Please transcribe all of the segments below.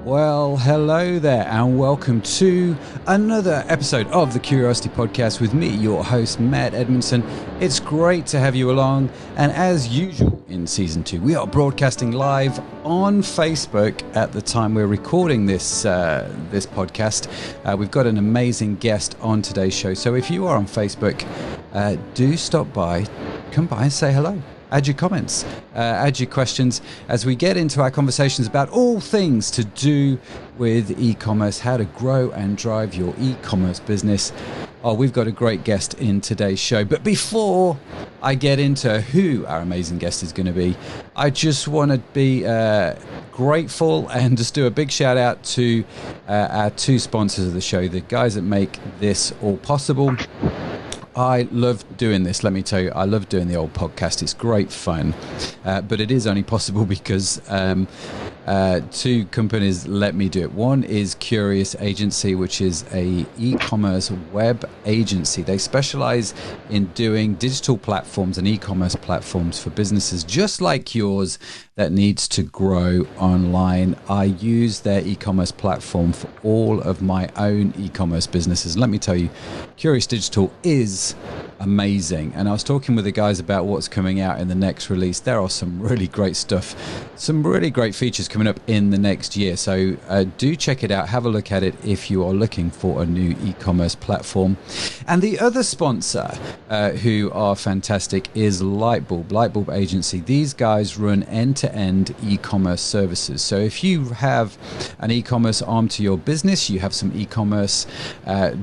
Well, hello there, and welcome to another episode of the Curiosity Podcast with me, your host, Matt Edmondson. It's great to have you along, and as usual in Season 2, we are broadcasting live on Facebook at the time we're recording this podcast. We've got an amazing guest on today's show, so if you are on Facebook, do stop by, come by and say hello. Add your comments, add your questions as we get into our conversations about all things to do with e-commerce, how to grow and drive your e-commerce business. Oh, we've got a great guest in today's show. But before I get into who our amazing guest is going to be, I just want to be grateful and just do a big shout out to our two sponsors of the show, the guys that make this all possible. I love doing this, let me tell you. I love doing the old podcast. It's great fun, but it is only possible because two companies let me do it. One is Curious Agency, which is a e-commerce web agency. They specialize in doing digital platforms and e-commerce platforms for businesses just like yours that needs to grow online. I use their e-commerce platform for all of my own e-commerce businesses. Let me tell you, Curious Digital is amazing. And I was talking with the guys about what's coming out in the next release. There are some really great stuff, some really great features coming up in the next year. So do check it out. Have a look at it if you are looking for a new e-commerce platform. And the other sponsor who are fantastic is Lightbulb Agency. These guys run end-to-end e-commerce services. So if you have an e-commerce arm to your business, you have some e-commerce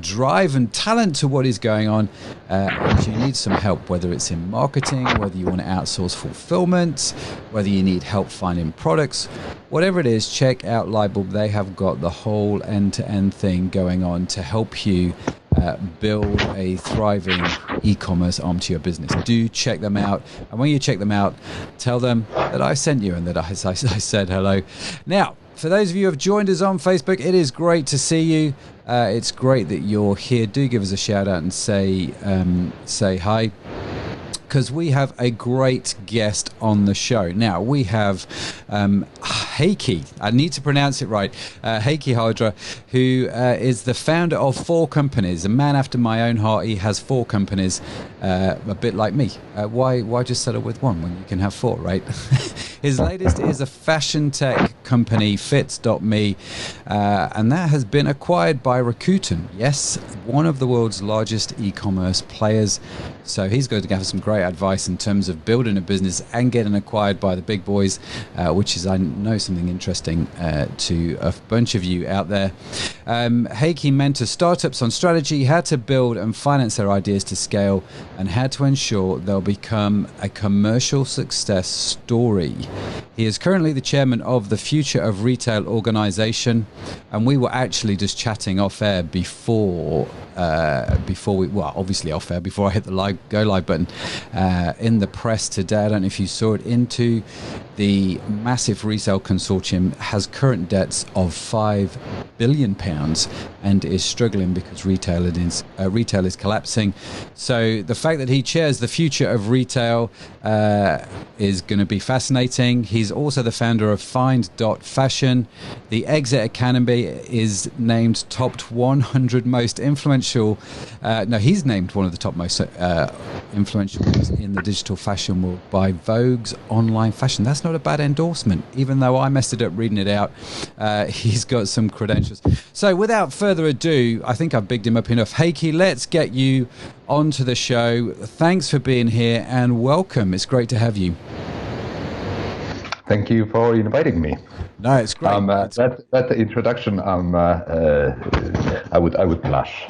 drive and talent to what is going on, and you need some help, whether it's in marketing, whether you want to outsource fulfillment, whether you need help finding products, whatever it is, check out Lightbulb. They have got the whole end-to-end thing going on to help you build a thriving e-commerce arm to your business. Do check them out. And when you check them out, tell them that I sent you and that I said hello. Now, for those of you who have joined us on Facebook, it is great to see you. It's great that you're here. Do give us a shout out and say hi, because we have a great guest on the show. Now, we have Heikki, I need to pronounce it right, Heikki Haldre, who is the founder of 4 companies, a man after my own heart. He has 4 companies, a bit like me. Why just settle with one when you can have 4, right? His latest is a FashionTech company, Fits.me, and that has been acquired by Rakuten. Yes, one of the world's largest e-commerce players. So he's going to give us some great advice in terms of building a business and getting acquired by the big boys, which is, I know, something interesting to a bunch of you out there. Heikki mentors startups on strategy, how to build and finance their ideas to scale, and how to ensure they'll become a commercial success story. He is currently the chairman of the Future of Retail organization, and we were actually just chatting off air before obviously off air, before I hit the go live button, in the press today. I don't know if you saw it. Into the massive resale consortium has current debts of £5 billion and is struggling because retail is collapsing. So the fact that he chairs the Future of Retail is going to be fascinating. He's also the founder of Find.Fashion. The Exit Academy is named top 100 most influential. He's named one of the top most influential in the digital fashion world by Vogue's online fashion. That's not a bad endorsement, even though I messed it up reading it out. He's got some credentials. So without further ado, I think I've bigged him up enough. Heikki, let's get you onto the show. Thanks for being here and welcome. It's great to have you. Thank you for inviting me. No, it's great. That introduction, I would blush.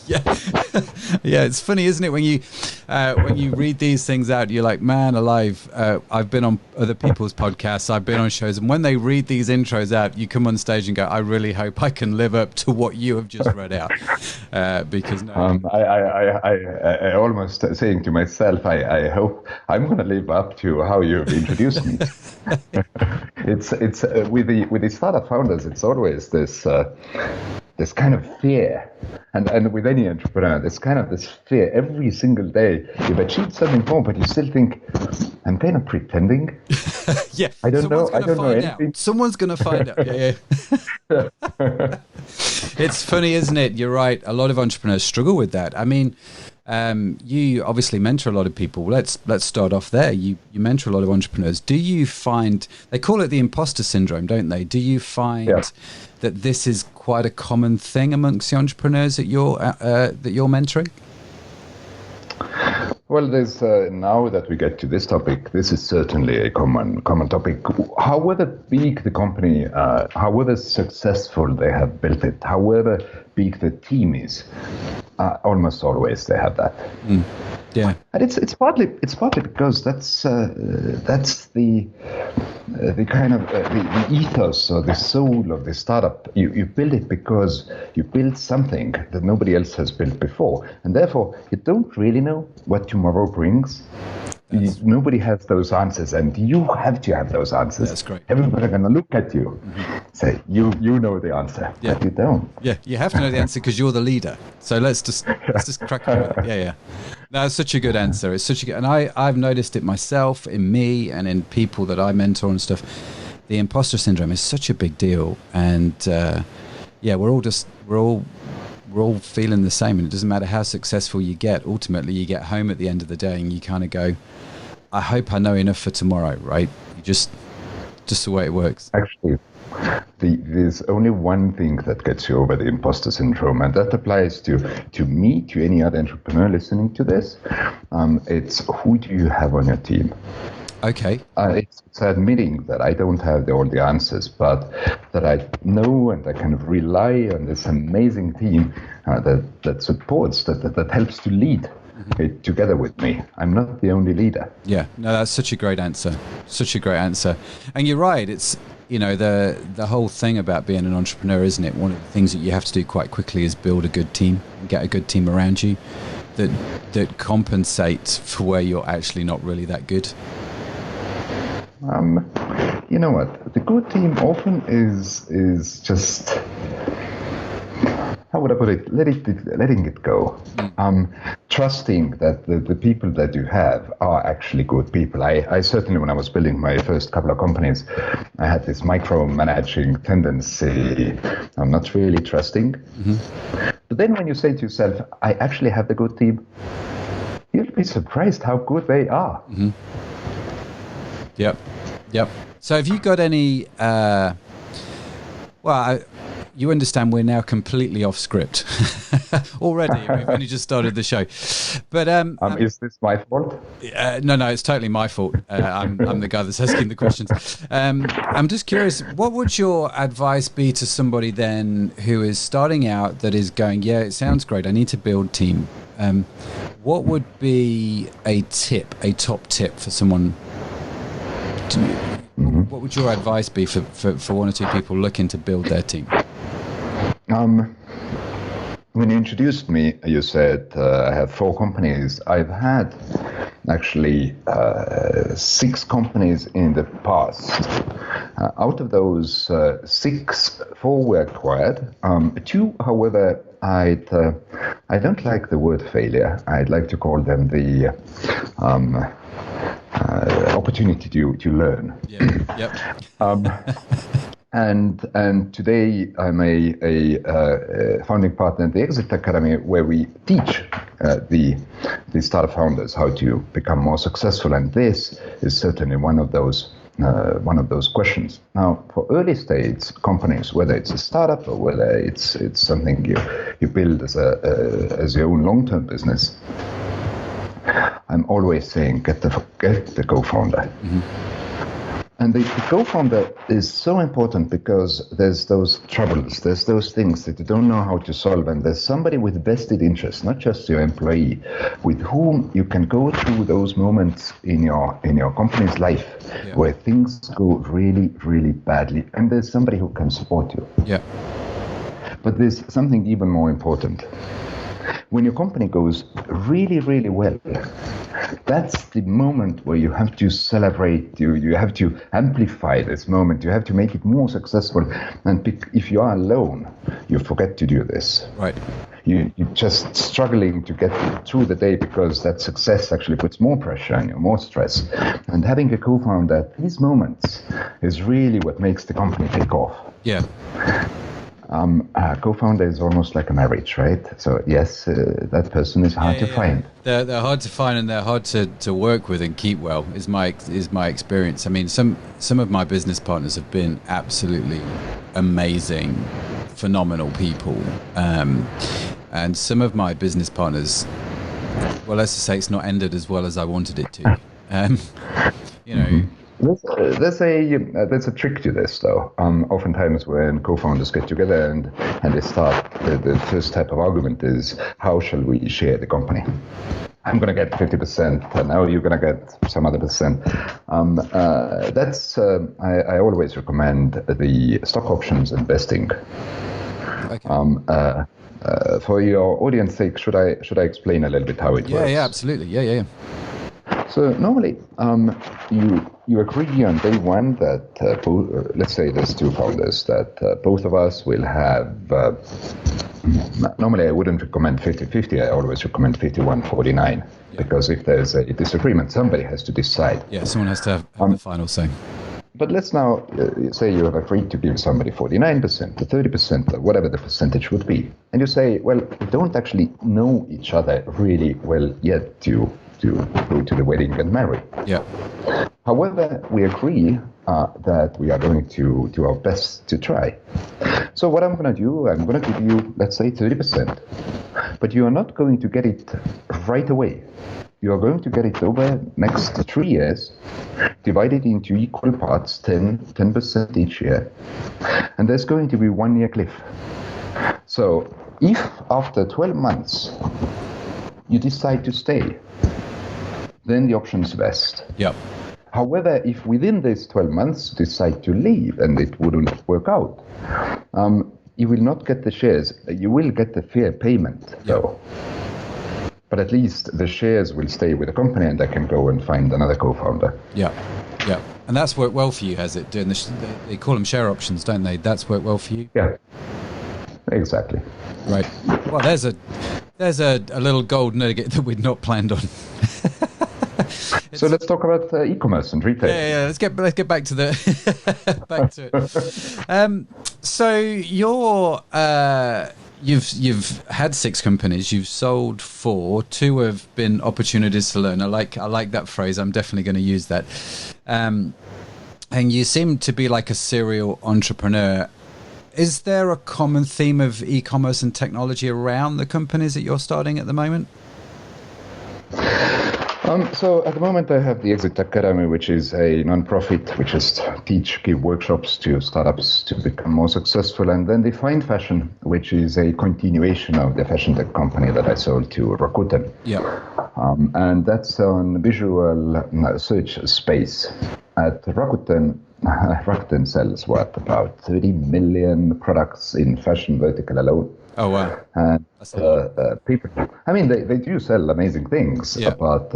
Yeah, it's funny, isn't it? When you read these things out, you're like, man alive. I've been on other people's podcasts, I've been on shows, and when they read these intros out, you come on stage and go, I really hope I can live up to what you have just read out. Because I almost saying to myself, I hope I'm going to live up to how you've introduced me. It's with the startup founders, it's always this this kind of fear, and with any entrepreneur, there's kind of this fear every single day. You've achieved something more, but you still think, I'm kind of pretending. Yeah, I don't know. Someone's I going to don't know find anything. out. Someone's going to find out. Yeah. It's funny, isn't it? You're right. A lot of entrepreneurs struggle with that. I mean, you obviously mentor a lot of people. Let's start off there. You mentor a lot of entrepreneurs. Do you find, they call it the imposter syndrome, don't they? Do you find that this is quite a common thing amongst the entrepreneurs that you're mentoring? Well, there's now that we get to this topic, this is certainly a common topic. However big the company, however successful they have built it, however big the team is, almost always they have that. Yeah, and it's partly because that's the kind of the ethos or the soul of the startup. You build it because you build something that nobody else has built before, and therefore you don't really know what tomorrow brings. Nobody has those answers, and you have to have those answers. That's great. Everybody's going to look at you, say, you know the answer, but you don't. Yeah, you have to know the answer because you're the leader. So let's just crack on with it. Yeah. No, it's such a good answer. It's such a good, and I've noticed it myself, in me and in people that I mentor and stuff. The imposter syndrome is such a big deal, and we're all feeling the same, and it doesn't matter how successful you get. Ultimately, you get home at the end of the day and you kind of go, I hope I know enough for tomorrow, right? You just the way it works. Actually, there's only one thing that gets you over the imposter syndrome, and that applies to me, to any other entrepreneur listening to this. It's who do you have on your team? Okay. It's admitting that I don't have all the answers, but that I know and I kind of rely on this amazing team that supports, that helps to lead it together with me. I'm not the only leader. Yeah, no, that's such a great answer. Such a great answer. And you're right. It's, the whole thing about being an entrepreneur, isn't it? One of the things that you have to do quite quickly is build a good team and get a good team around you that compensates for where you're actually not really that good. You know what? The good team often is just, how would I put it? Letting it go. Trusting that the people that you have are actually good people. I certainly, when I was building my first couple of companies, I had this micromanaging tendency. I'm not really trusting. But then when you say to yourself, I actually have the good team, you'll be surprised how good they are. Yep. So have you got any, you understand we're now completely off script already. We've only just started the show. But is this my fault? No, it's totally my fault. I'm the guy that's asking the questions. I'm just curious, what would your advice be to somebody then who is starting out that is going, yeah, it sounds great, I need to build team. What would be a top tip for someone? What would your advice be for one or two people looking to build their team? When you introduced me, you said I have 4 companies. I've had actually 6 companies in the past. Out of those 6, 4 were acquired. 2, however, I don't like the word failure. I'd like to call them the opportunity to learn. And today I'm a founding partner in the Exit Academy, where we teach the startup founders how to become more successful. And this is certainly one of those questions. Now, for early stage companies, whether it's a startup or whether it's something you build as your own long-term business, I'm always saying get the co-founder. And the co-founder is so important because there's those troubles, there's those things that you don't know how to solve, and there's somebody with vested interest, not just your employee, with whom you can go through those moments in your company's life where things go really, really badly, and there's somebody who can support you. But there's something even more important. when your company goes really, really well, that's the moment where you have to celebrate, you have to amplify this moment, you have to make it more successful. And if you are alone, you forget to do this. Right. You're just struggling to get through the day because that success actually puts more pressure on you, more stress. And having a co-founder at these moments is really what makes the company take off. Yeah. A co-founder is almost like a marriage, right? So yes, that person is hard to find. They're hard to find, and they're hard to work with and keep well. Is my experience. I mean, some of my business partners have been absolutely amazing, phenomenal people, and some of my business partners, well, let's just say it's not ended as well as I wanted it to. You know. There's a trick to this, though. Oftentimes when co-founders get together and they start, the first type of argument is, how shall we share the company? I'm going to get 50%, and now you're going to get some other percent. I always recommend the stock options investing. Okay. For your audience sake, should I explain a little bit how it works? Yeah, absolutely. Yeah. So normally, you agree on day one that let's say there's two founders, that both of us will have. Normally, I wouldn't recommend 50-50. I always recommend 51-49, because if there's a disagreement, somebody has to decide. Yeah, someone has to have the final say. But let's now say you have agreed to give somebody 49%, or 30%, or whatever the percentage would be, and you say, well, we don't actually know each other really well yet to go to the wedding and marry. Yeah. However, we agree that we are going to do our best to try. So what I'm going to do, I'm going to give you, let's say, 30%. But you are not going to get it right away. You are going to get it over next 3 years, divided into equal parts, 10% each year. And there's going to be 1 year cliff. So if after 12 months you decide to stay, then the options vest. Yep. However, if within these 12 months you decide to leave and it wouldn't work out, you will not get the shares. You will get the fair payment, though. But at least the shares will stay with the company, and I can go and find another co-founder. Yeah. And that's worked well for you, has it? Doing they call them share options, don't they? That's worked well for you? Yeah, exactly. Right. Well, there's a little gold nugget that we'd not planned on. So let's talk about e-commerce and retail. Yeah. Let's get back to back to it. So you've had 6 companies. You've sold 4. 2 have been opportunities to learn. I like that phrase. I'm definitely going to use that. And you seem to be like a serial entrepreneur. Is there a common theme of e-commerce and technology around the companies that you're starting at the moment? So at the moment I have the Exit Academy, which is a non-profit, which is give workshops to startups to become more successful, and then the Find.Fashion, which is a continuation of the FashionTech company that I sold to Rakuten. Yeah. And that's on visual search space. At Rakuten, Rakuten sells about 30 million products in fashion vertical alone. Oh, wow. And people, I mean, they do sell amazing things, but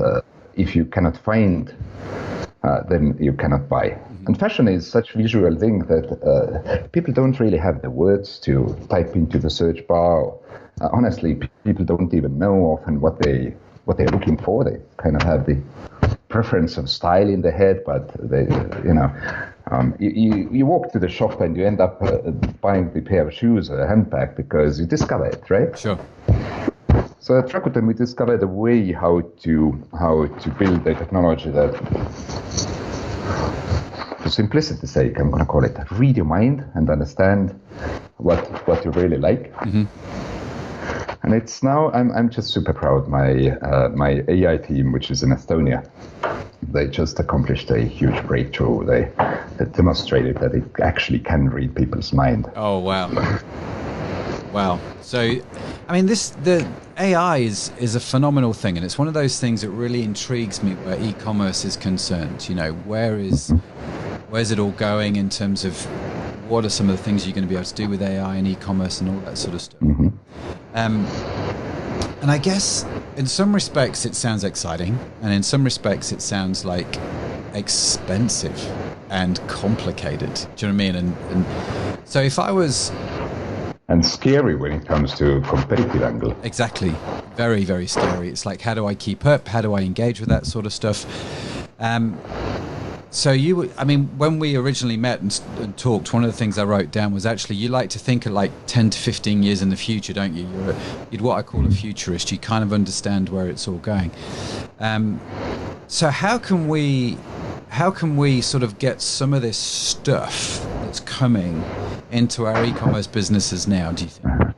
if you cannot find, then you cannot buy. Mm-hmm. And fashion is such a visual thing that people don't really have the words to type into the search bar. Honestly, people don't even know often what they're looking for. They kind of have the preference of style in their head, but they, you walk to the shop and you end up buying the pair of shoes or a handbag because you discover it, right? Sure. So at Rakuten, we discovered a way how to build a technology that, for simplicity's sake, I'm going to call it read your mind and understand what you really like. Mm-hmm. And it's now, I'm just super proud. My AI team, which is in Estonia, they just accomplished a huge breakthrough. They demonstrated that it actually can read people's mind. Oh, wow. Wow. So, I mean, the AI is a phenomenal thing, and it's one of those things that really intrigues me where e-commerce is concerned. You know, where's it all going in terms of what are some of the things you're going to be able to do with AI and e-commerce and all that sort of stuff. Mm-hmm. And I guess in some respects it sounds exciting, and in some respects it sounds like expensive and complicated. Do you know what I mean? And so if I was... And scary when it comes to competitive angle. Exactly. Very, very scary. It's like, how do I keep up? How do I engage with that sort of stuff? So when we originally met and talked, one of the things I wrote down was actually you like to think of like 10 to 15 years in the future, don't you? You're what I call a futurist. You kind of understand where it's all going. So how can we sort of get some of this stuff that's coming into our e-commerce businesses now, do you think?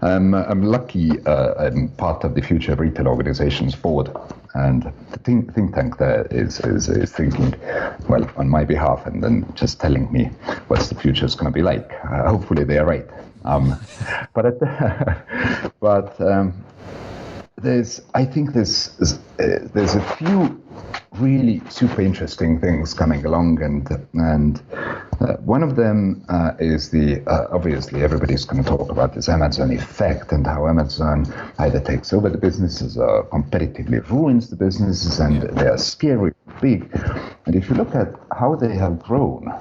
I'm lucky. I'm part of the Future Retail Organization's board, and the think tank there is thinking, well, on my behalf, and then just telling me what the future is going to be like. Hopefully, they are right. There's a few really super interesting things coming along, and one of them is the obviously everybody's going to talk about this Amazon effect and how Amazon either takes over the businesses or competitively ruins the businesses, and they are scary big. And if you look at how they have grown,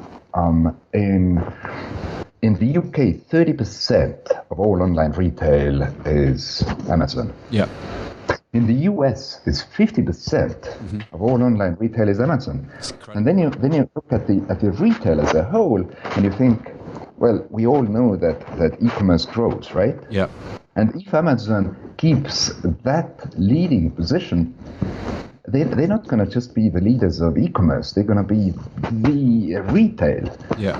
in the UK, 30% of all online retail is Amazon. Yeah. In the US, it's 50% of all online retail is Amazon. And then you look at the retail as a whole, and you think, well, we all know that e-commerce grows, right? Yeah. And if Amazon keeps that leading position, they're not going to just be the leaders of e-commerce. They're going to be the retail. Yeah.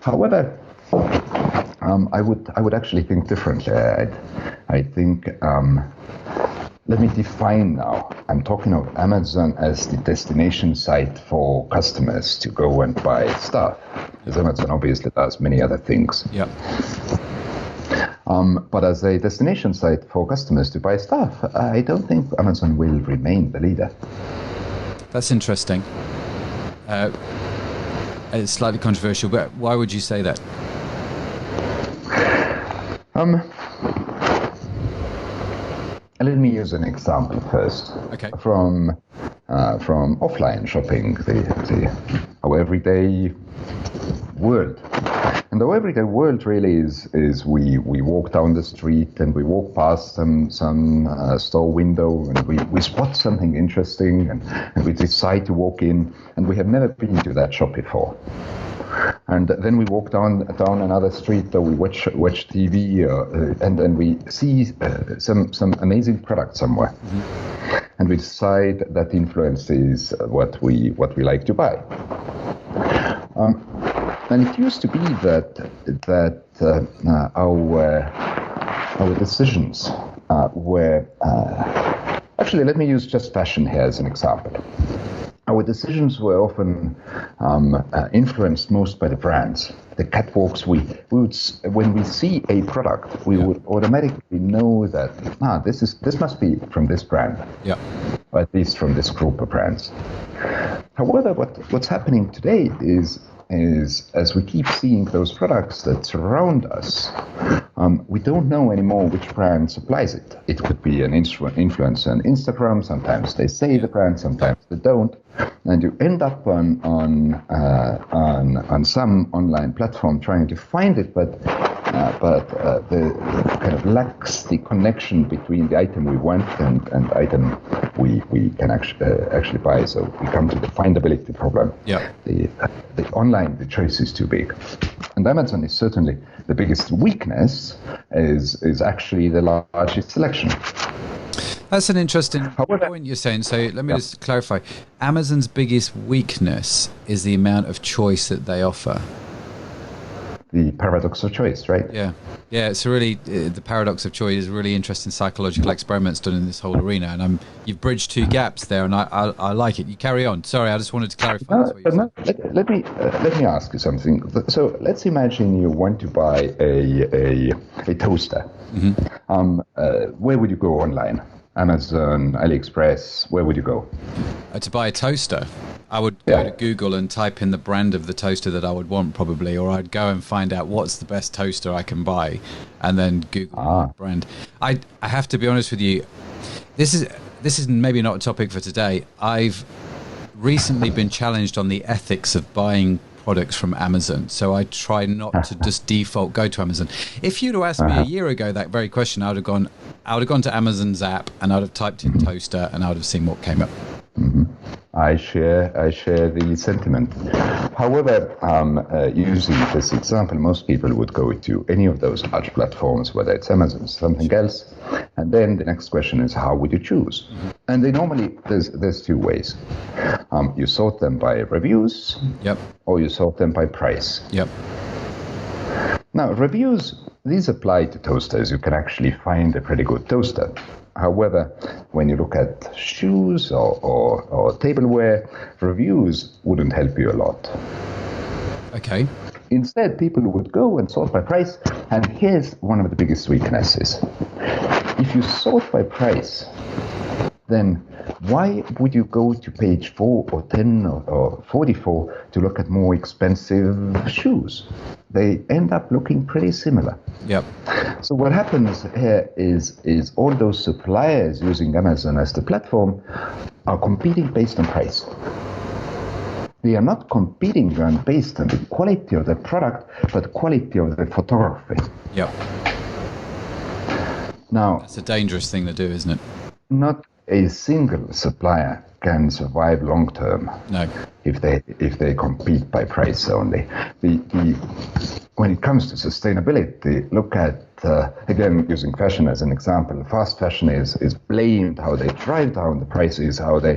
However, I would actually think differently. I think, let me define now. I'm talking of Amazon as the destination site for customers to go and buy stuff, because Amazon obviously does many other things. Yeah. But as a destination site for customers to buy stuff, I don't think Amazon will remain the leader. That's interesting. It's slightly controversial, but why would you say that? Let me use an example first. Okay. From offline shopping, our everyday world. And the everyday world really is we walk down the street and we walk past some store window and we spot something interesting and we decide to walk in, and we have never been to that shop before. And then we walk down another street, or we watch TV, and then we see some amazing product somewhere, and we decide that influences what we like to buy. And it used to be that our decisions were actually, let me use just fashion here as an example. Our decisions were often influenced most by the brands. The catwalks, we would, when we see a product, we would automatically know that this must be from this brand, or at least from this group of brands. However, what's happening today is as we keep seeing those products that surround us, we don't know anymore which brand supplies it. It could be an influencer on Instagram. Sometimes they say the brand, sometimes they don't, and you end up on some online platform trying to find it, but the kind of lacks the connection between the item we want and item we can actually buy. So we come to the findability problem. Yeah. The online, the choice is too big. And Amazon is certainly the biggest weakness, is actually the largest selection. That's an interesting point you're saying. So let me just clarify. Amazon's biggest weakness is the amount of choice that they offer. The paradox of choice, right? Yeah. It's really the paradox of choice is a really interesting psychological experiments done in this whole arena, and you've bridged two gaps there, and I like it. You carry on. Sorry, I just wanted to clarify. Let me ask you something. So let's imagine you want to buy a toaster. Where would you go online? Amazon, AliExpress, where would you go? To buy a toaster, I would go to Google and type in the brand of the toaster that I would want, probably, or I'd go and find out what's the best toaster I can buy, and then Google the brand. I have to be honest with you. This is maybe not a topic for today. I've recently been challenged on the ethics of buying products from Amazon, so I try not to just default go to Amazon. If you'd have asked me a year ago that very question, I would have gone to Amazon's app and I'd have typed in toaster and I would have seen what came up. I share the sentiment. However, using this example, most people would go to any of those large platforms, whether it's Amazon or something else, and then the next question is, how would you choose? And they normally, there's two ways. You sort them by reviews, or you sort them by price. Now, reviews, these apply to toasters. You can actually find a pretty good toaster. However, when you look at shoes or tableware, reviews wouldn't help you a lot. Okay. Instead, people would go and sort by price, and here's one of the biggest weaknesses. If you sort by price, then why would you go to page 4 or 10 or 44 to look at more expensive shoes? They end up looking pretty similar. So what happens here is all those suppliers using Amazon as the platform are competing based on price. They are not competing based on the quality of the product, but quality of the photography. Now, that's a dangerous thing to do, isn't it? Not a single supplier can survive long term. No. If they compete by price only. When it comes to sustainability, look at again, using fashion as an example. Fast fashion is blamed how they drive down the prices, how they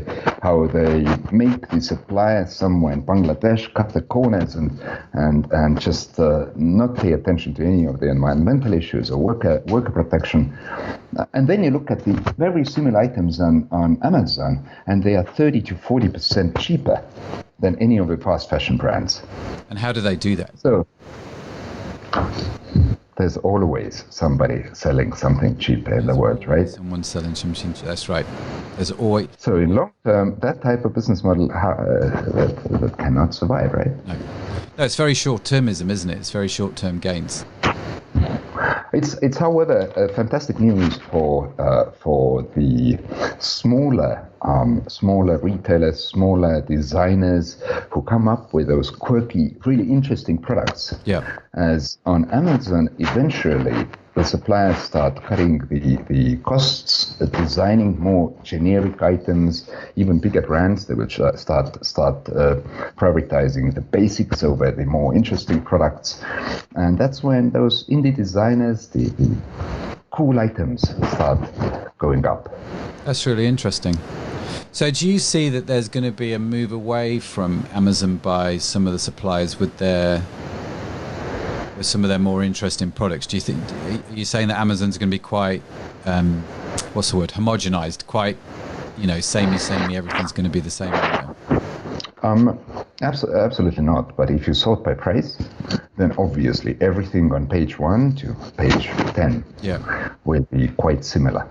make the suppliers somewhere in Bangladesh cut the corners and just not pay attention to any of the environmental issues or worker protection. And then you look at the very similar items on Amazon, and they are 30 to 40% cheaper than any of the fast fashion brands. And how do they do that? So there's always somebody selling something cheaper in the world, right? Someone's selling something cheap. That's right. There's always. So in long term, that type of business model that cannot survive, right? No, it's very short-termism, isn't it? It's very short-term gains. It's however fantastic news for the smaller retailers, smaller designers who come up with those quirky, really interesting products. As on Amazon, eventually the suppliers start cutting the costs, designing more generic items, even bigger brands. They will start prioritizing the basics over the more interesting products. And that's when those indie designers, the cool items start going up. That's really interesting. So do you see that there's going to be a move away from Amazon by some of the suppliers with some of their more interesting products? Do you think, are you saying that Amazon's going to be quite, homogenized, quite, samey, everything's going to be the same? Absolutely not. But if you sort by price, then obviously everything on page 1 to page 10 will be quite similar.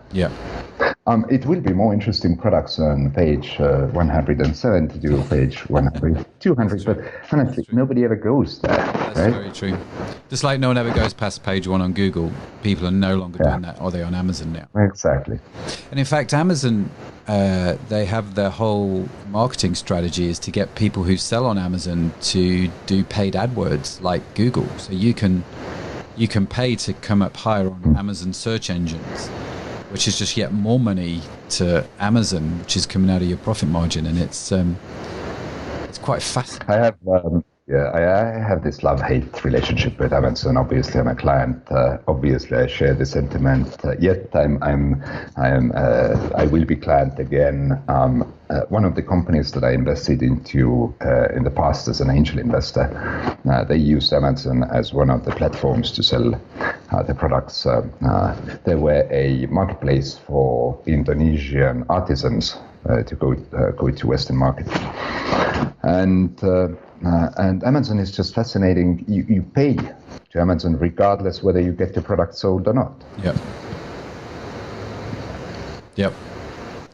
It will be more interesting products on page 107 to do page 100, 200, but honestly, nobody ever goes there. That's right? Very true. Just like no one ever goes past page 1 on Google, people are no longer doing that, or they're on Amazon now. Exactly. And in fact, Amazon, they have their whole marketing strategy is to get people who sell on Amazon to do paid AdWords like Google. So you can pay to come up higher on Amazon search engines, which is just yet more money to Amazon, which is coming out of your profit margin, and it's quite fascinating. I have this love-hate relationship with Amazon. Obviously, I'm a client. Obviously, I share the sentiment. Yet, I will be client again. One of the companies that I invested into in the past as an angel investor, they used Amazon as one of the platforms to sell the products. They were a marketplace for Indonesian artisans to go to Western markets. And Amazon is just fascinating. You pay to Amazon regardless whether you get your product sold or not. Yep.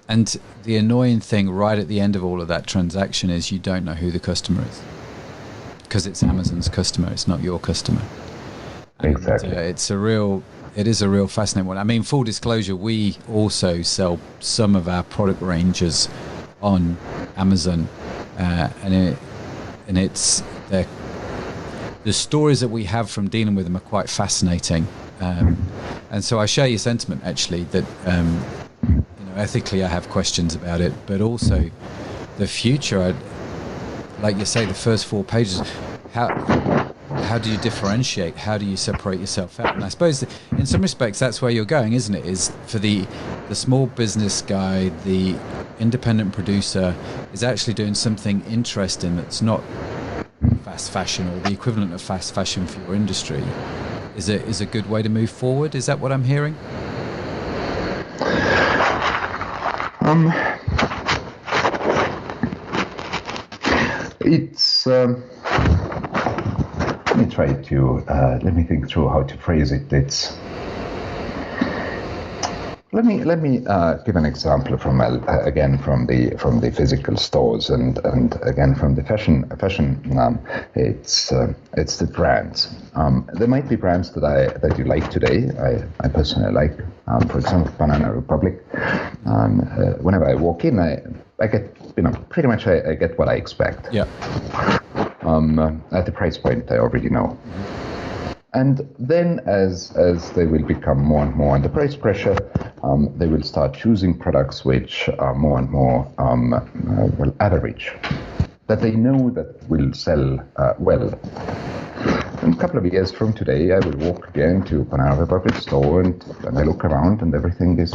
And the annoying thing right at the end of all of that transaction is you don't know who the customer is, because it's Amazon's customer, it's not your customer. Exactly. And, it is a real fascinating one. I mean, full disclosure, we also sell some of our product ranges on Amazon, and it's the stories that we have from dealing with them are quite fascinating. And so I share your sentiment, actually, that ethically I have questions about it, but also the future. Like you say, the first 4 pages, how do you differentiate? How do you separate yourself out? And I suppose that in some respects that's where you're going, isn't it? Is for the small business guy, the independent producer is actually doing something interesting that's not fast fashion or the equivalent of fast fashion for your industry. Is a good way to move forward? Is that what I'm hearing? It's let me think through how to phrase it. Let me give an example from the physical stores and again from the fashion. It's the brands. There might be brands that you like today. I personally like, for example, Banana Republic. Whenever I walk in, I get pretty much I get what I expect. Yeah. At the price point I already know. And then as they will become more and more under price pressure, they will start choosing products which are more and more average, that they know that will sell well. In a couple of years from today, I will walk again to Banana Republic store and I look around and everything is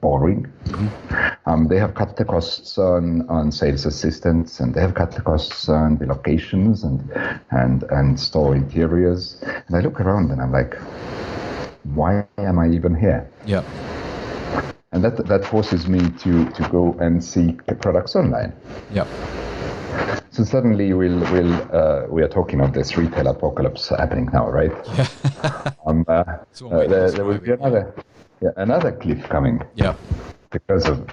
boring. Mm-hmm. They have cut the costs on sales assistants, and they have cut the costs on the locations and store interiors. And I look around and I'm like, why am I even here? Yeah. And that forces me to go and seek products online. Yeah. So suddenly we are talking of this retail apocalypse happening now, right? Yeah. There will be another cliff coming. Yeah. Because of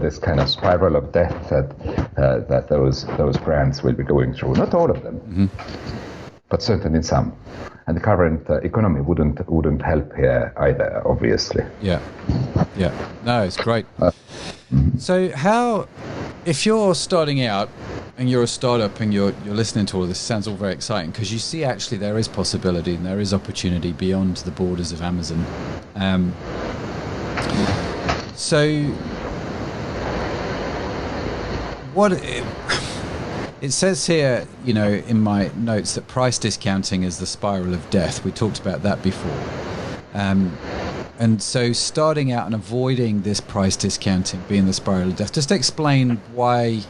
this kind of spiral of death that those brands will be going through. Not all of them, mm-hmm. but certainly some. And the current economy wouldn't help here either, obviously. Yeah. No, it's great. So if you're starting out and you're a startup and you're listening to all of this, it sounds all very exciting, because you see actually there is possibility and there is opportunity beyond the borders of Amazon. So it says here, in my notes, that price discounting is the spiral of death. We talked about that before. And so starting out and avoiding this price discounting being the spiral of death, just explain why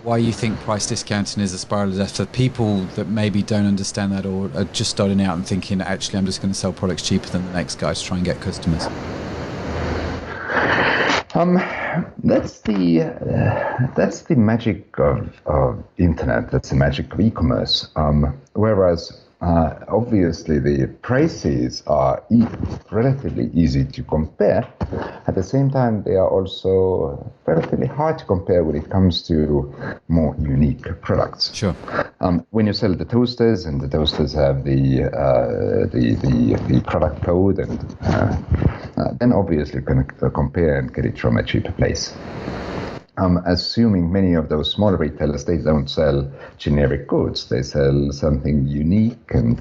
you think price discounting is a spiral of death for people that maybe don't understand that or are just starting out and thinking, actually, I'm just going to sell products cheaper than the next guy to try and get customers. That's the magic of internet. That's the magic of e-commerce. Whereas obviously the prices are relatively easy to compare. At the same time, they are also relatively hard to compare when it comes to more unique products. Sure. When you sell the toasters, and the toasters have the product code, and then obviously you can compare and get it from a cheaper place. Assuming many of those small retailers, they don't sell generic goods. They sell something unique and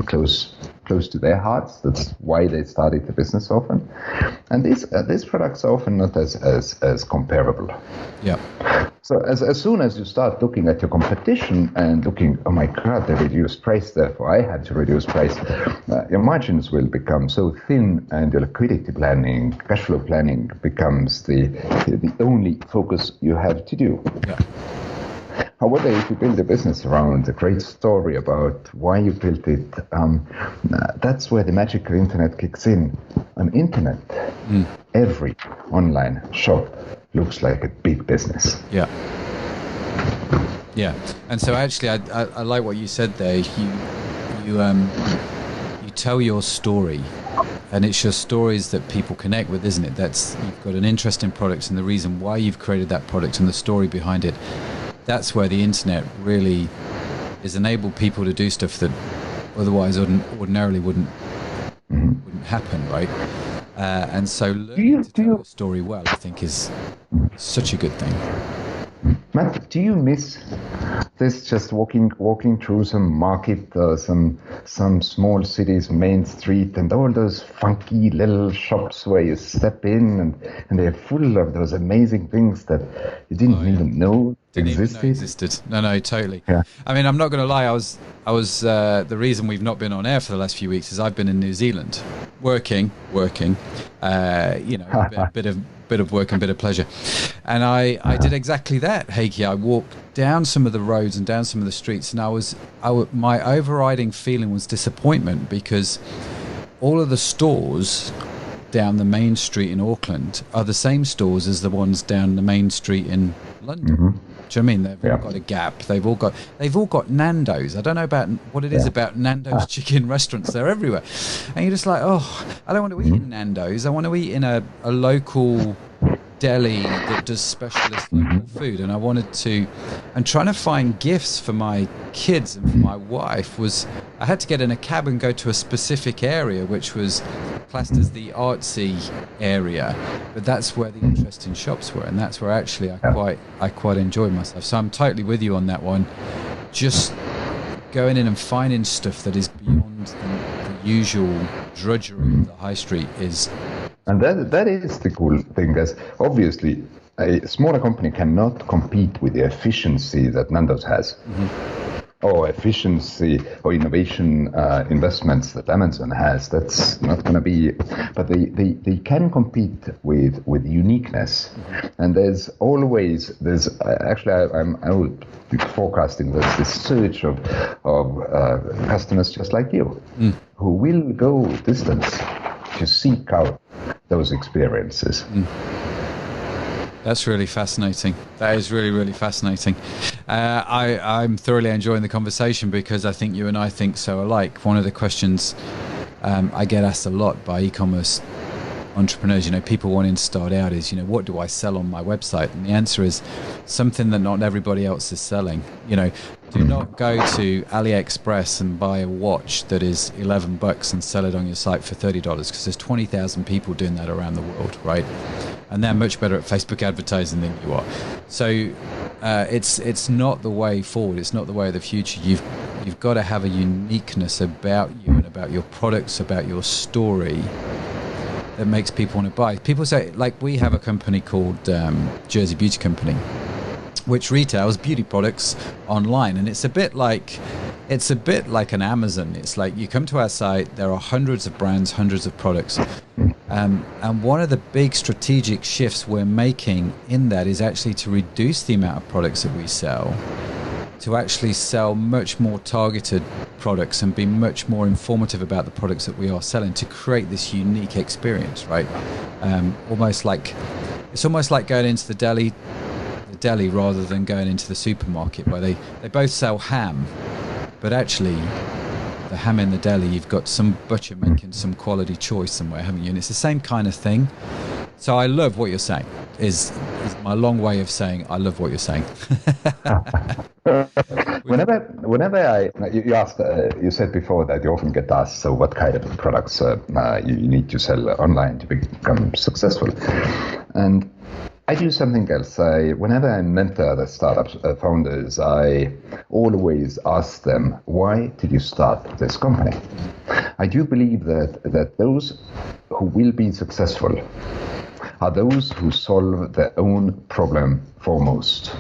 close to their hearts. That's why they started the business often. And these products are often not as comparable. Yeah. So as soon as you start looking at your competition and looking, oh my God, they reduced price, therefore I had to reduce price, your margins will become so thin, and your liquidity planning, cash flow planning becomes the only focus you have to do. Yeah. However, if you build a business around a great story about why you built it, that's where the magic of internet kicks in. On internet, every online shop looks like a big business. Yeah. Yeah. And so actually, I like what you said there. You tell your story And it's your stories that people connect with, isn't it? That's, you've got an interest in products and the reason why you've created that product and the story behind it. That's where the internet really has enabled people to do stuff that otherwise ordinarily wouldn't happen, right? And so learning to tell your story well, I think, is such a good thing. Matt, do you miss this, just walking through some market, some small cities, main street, and all those funky little shops where you step in and they're full of those amazing things that you didn't even know existed? No, totally. Yeah. I mean, I'm not going to lie. I was the reason we've not been on air for the last few weeks is I've been in New Zealand working, a bit of work and bit of pleasure. And I did exactly that, Heikki. I walked down some of the roads and down some of the streets, and my overriding feeling was disappointment, because all of the stores down the main street in Auckland are the same stores as the ones down the main street in London. Mm-hmm. Do you know what I mean? They've all got a Gap. They've all got Nando's. I don't know about what it is about Nando's chicken restaurants. They're everywhere. And you're just like, oh, I don't want to eat in Nando's. I want to eat in a local deli that does specialist local food. And and trying to find gifts for my kids and for my wife I had to get in a cab and go to a specific area, which was classed as the artsy area, but that's where the interesting shops were, and that's where actually I quite enjoyed myself. So I'm totally with you on that one. Just going in and finding stuff that is beyond the usual drudgery of the high street is. And that is the cool thing, because obviously a smaller company cannot compete with the efficiency that Nando's has. Or efficiency or innovation investments that Amazon has. That's not going to be, but they can compete with uniqueness. And actually I would be forecasting this surge of customers just like you, who will go distance to seek out those experiences. That's really fascinating. That is really, really fascinating. I'm thoroughly enjoying the conversation because I think you and I think so alike. One of the questions I get asked a lot by e-commerce entrepreneurs, people wanting to start out is, what do I sell on my website? And the answer is something that not everybody else is selling. Do not go to AliExpress and buy a watch that is $11 and sell it on your site for $30, because there's 20,000 people doing that around the world, right? And they're much better at Facebook advertising than you are. So it's not the way forward. It's not the way of the future. You've got to have a uniqueness about you and about your products, about your story, that makes people want to buy. People say, like, we have a company called Jersey Beauty Company, which retails beauty products online, and it's a bit like an Amazon. It's like you come to our site, there are hundreds of brands, hundreds of products, and one of the big strategic shifts we're making in that is actually to reduce the amount of products that we sell, to actually sell much more targeted products and be much more informative about the products that we are selling, to create this unique experience, right? It's almost like going into the deli rather than going into the supermarket, where they both sell ham, but actually the ham in the deli, you've got some butcher making some quality choice somewhere, haven't you? And it's the same kind of thing. So I love what you're saying, is my long way of saying I love what you're saying. Whenever you asked, you said before that you often get asked, so what kind of products you need to sell online to become successful? And I do something else. Whenever I mentor the startup founders, I always ask them, why did you start this company? I do believe that those who will be successful are those who solve their own problem foremost.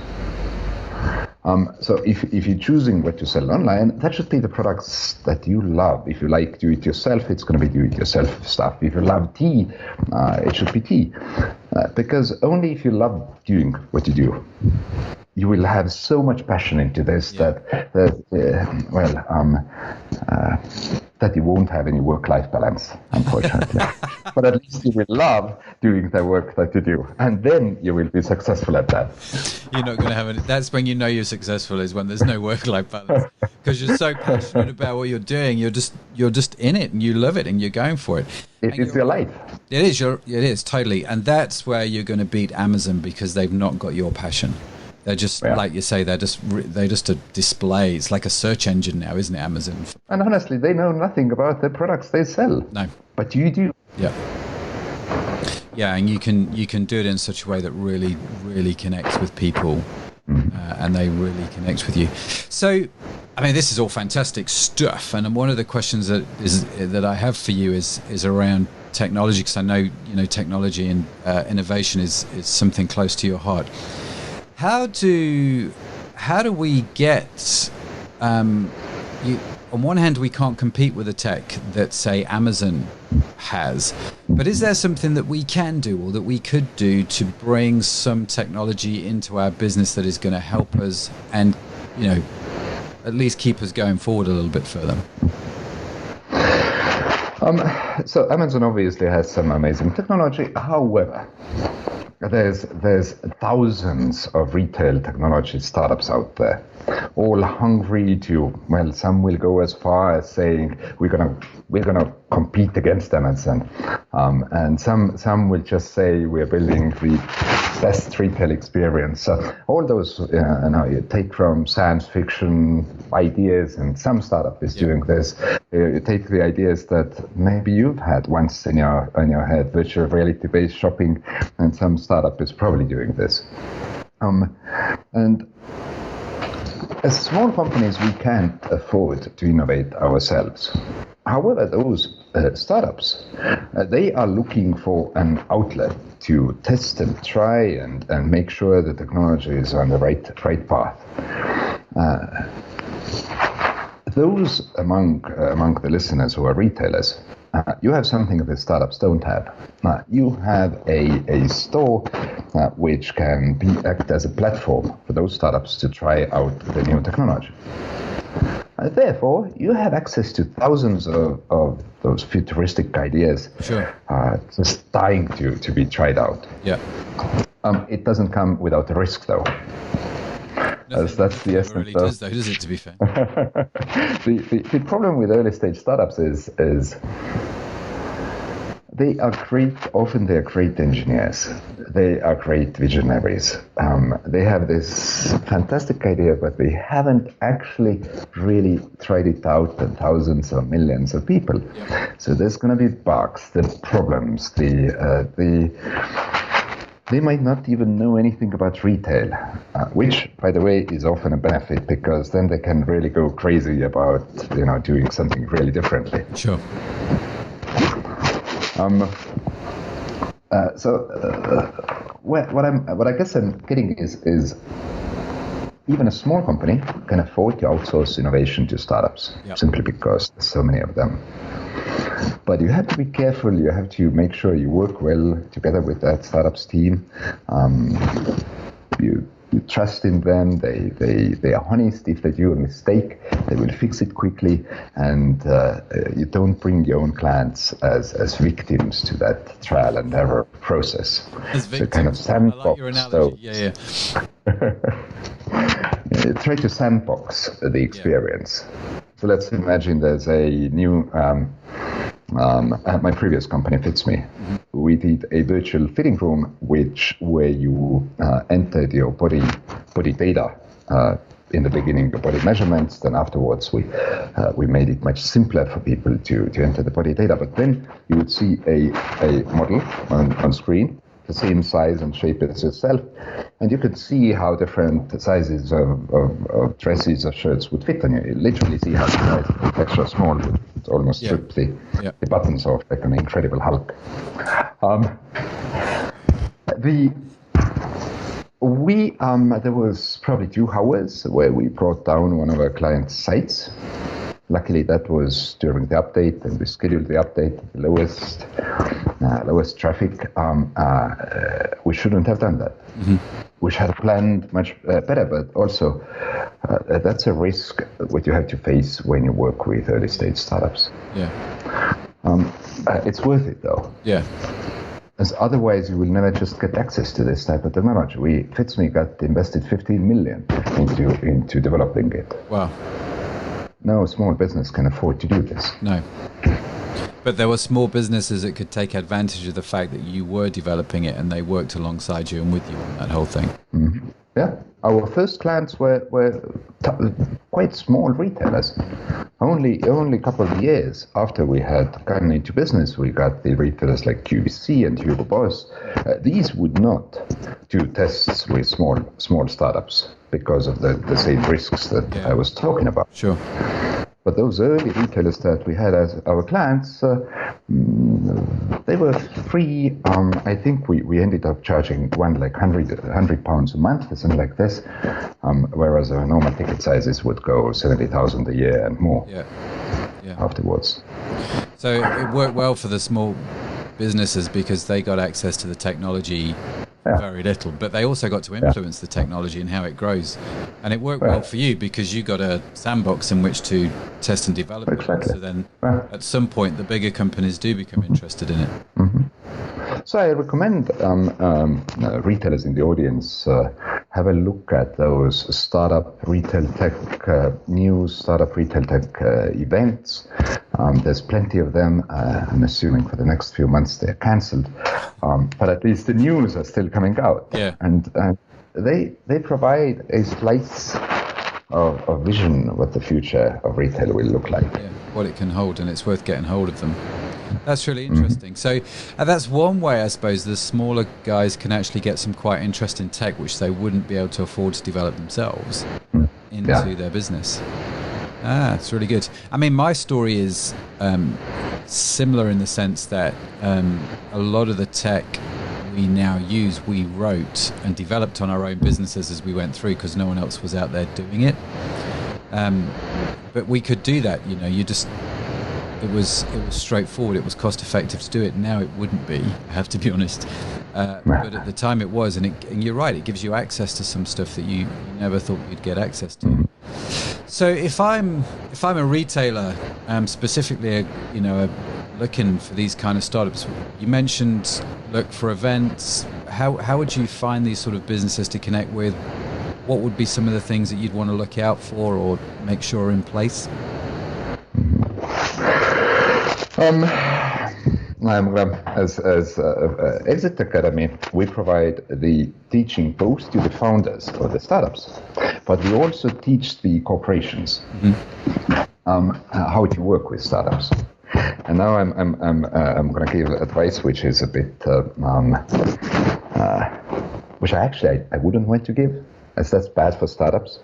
So if you're choosing what to sell online, that should be the products that you love. If you like do it yourself, it's going to be do it yourself stuff. If you love tea, it should be tea. Because only if you love doing what you do, you will have so much passion into this that that you won't have any work-life balance, unfortunately. But at least you will love doing the work that you do, and then you will be successful at that. You're not going to have any. That's when you know you're successful, is when there's no work-life balance, because you're so passionate about what you're doing. You're just in it, and you love it, and you're going for it. It's your life. It is totally, and that's where you're going to beat Amazon, because they've not got your passion. They're just, like you say, they're just a display. It's like a search engine now, isn't it, Amazon? And honestly, they know nothing about the products they sell. No, but you do. Yeah, and you can do it in such a way that really, really connects with people, and they really connect with you. So, I mean, this is all fantastic stuff. And one of the questions that I have for you is around technology, because I know technology and innovation is something close to your heart. How do we get? On one hand, we can't compete with the tech that, say, Amazon has, but is there something that we can do, or that we could do, to bring some technology into our business that is going to help us and, at least keep us going forward a little bit further? So Amazon obviously has some amazing technology. However, there's thousands of retail technology startups out there, all hungry to, well, some will go as far as saying we're gonna compete against Amazon, and some will just say we're building the best retail experience. So all those, you take from science fiction ideas, and some startup is doing this. You take the ideas that maybe you've had once in your head, virtual reality-based shopping, and some startup is probably doing this. And as small companies, we can't afford to innovate ourselves. However, those startups, they are looking for an outlet to test and try and make sure the technology is on the right path. Those among the listeners who are retailers, you have something that the startups don't have. You have a store which can act as a platform for those startups to try out the new technology. Therefore, you have access to thousands of those futuristic ideas, just dying to be tried out. Yeah. It doesn't come without a risk, though. That's the essence. Really does it, to be fair? The problem with early stage startups is they are great. Often they are great engineers. They are great visionaries. They have this fantastic idea, but they haven't actually really tried it out on thousands or millions of people. Yeah. So there's going to be bugs, the problems, they might not even know anything about retail, which, by the way, is often a benefit, because then they can really go crazy about doing something really differently. Sure. What I guess I'm getting is even a small company can afford to outsource innovation to startups, simply because there's so many of them. But you have to be careful. You have to make sure you work well together with that startup's team. You trust in them. They are honest. If they do a mistake, they will fix it quickly. And you don't bring your own clients as victims to that trial and error process. As victims, so kind of sandbox. I like your analogy. Yeah. Try to sandbox the experience. So let's imagine there's a new, at my previous company, Fits.me, we did a virtual fitting room where you entered your body data. In the beginning, the body measurements. Then afterwards, we made it much simpler for people to enter the body data. But then you would see a model on screen, the same size and shape as yourself, and you could see how different sizes of dresses or shirts would fit on you. You literally see how the size extra small would almost strip the buttons off, like an Incredible Hulk. There was probably 2 hours where we brought down one of our clients' sites, Luckily, that was during the update, and we scheduled the update at the lowest traffic. We shouldn't have done that. Mm-hmm. We should have planned much better, but also that's a risk what you have to face when you work with early stage startups. Yeah. It's worth it though. Yeah. As otherwise, you will never just get access to this type of technology. FitsMe got invested 15 million into developing it. Wow. No small business can afford to do this. No. But there were small businesses that could take advantage of the fact that you were developing it and they worked alongside you and with you on that whole thing. Mm-hmm. Yeah. Our first clients were quite small retailers. Only a couple of years after we had gotten into business, we got the retailers like QVC and Hugo Boss. These would not do tests with small startups because of the same risks that I was talking about. Sure. But those early retailers that we had as our clients, they were free. I think we ended up charging £100 a month or something like this, whereas our normal ticket sizes would go 70,000 a year and more afterwards. So it worked well for the small businesses because they got access to the technology very little, but they also got to influence the technology and how it grows. And it worked well for you because you got a sandbox in which to test and develop it. So then at some point, the bigger companies do become interested in it. Mm-hmm. So I recommend retailers in the audience have a look at those startup retail tech events. There's plenty of them. I'm assuming for the next few months they're cancelled, but at least the news are still coming out. Yeah. And they provide a slice of vision of what the future of retail will look like. Yeah, what it can hold, and it's worth getting hold of them. That's really interesting. Mm-hmm. So that's one way, I suppose, the smaller guys can actually get some quite interesting tech which they wouldn't be able to afford to develop themselves into their business. It's really good. I mean, my story is similar in the sense that a lot of the tech we now use, we wrote and developed on our own businesses as we went through because no one else was out there doing it. But we could do that, it was straightforward. It was cost effective to do it. Now it wouldn't be, I have to be honest. But at the time it was, and you're right, it gives you access to some stuff that you never thought you'd get access to. So if I'm a retailer, specifically, looking for these kind of startups, you mentioned look for events. How would you find these sort of businesses to connect with? What would be some of the things that you'd want to look out for or make sure are in place? As Exit Academy, we provide the teaching both to the founders of the startups, but we also teach the corporations how to work with startups. And now I'm going to give advice which is a bit which I wouldn't want to give, as that's bad for startups.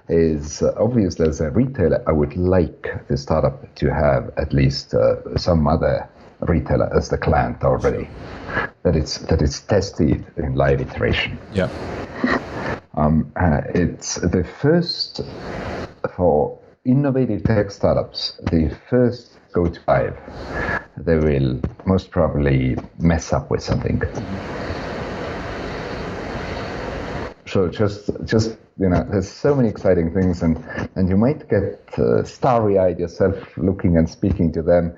Is obviously, as a retailer, I would like the startup to have at least some other retailer as the client already, that it's tested in live iteration. Yeah. It's the first for innovative tech startups. The first go to live, they will most probably mess up with something. So just there's so many exciting things, and you might get starry-eyed yourself looking and speaking to them.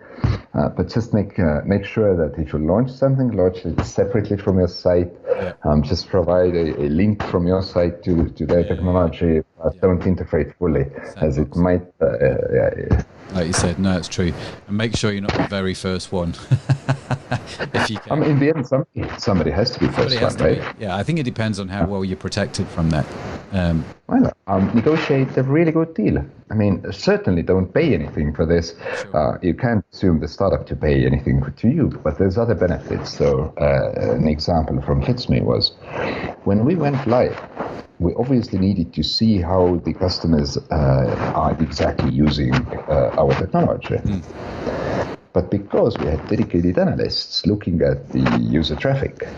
But just make sure that if you launch something, launch it separately from your site. Yeah. Just provide a link from your site to their technology. Don't integrate fully, as it might. Like you said, no, it's true. And make sure you're not the very first one. If you can. In the end, somebody has to be first one, right? Yeah, I think it depends on how well you're protected from that. Negotiate a really good deal. Certainly don't pay anything for this. Sure. You can't assume the startup to pay anything to you, but there's other benefits. So an example from FitsMe was when we went live, we obviously needed to see how the customers are exactly using our technology. But because we had dedicated analysts looking at the user traffic,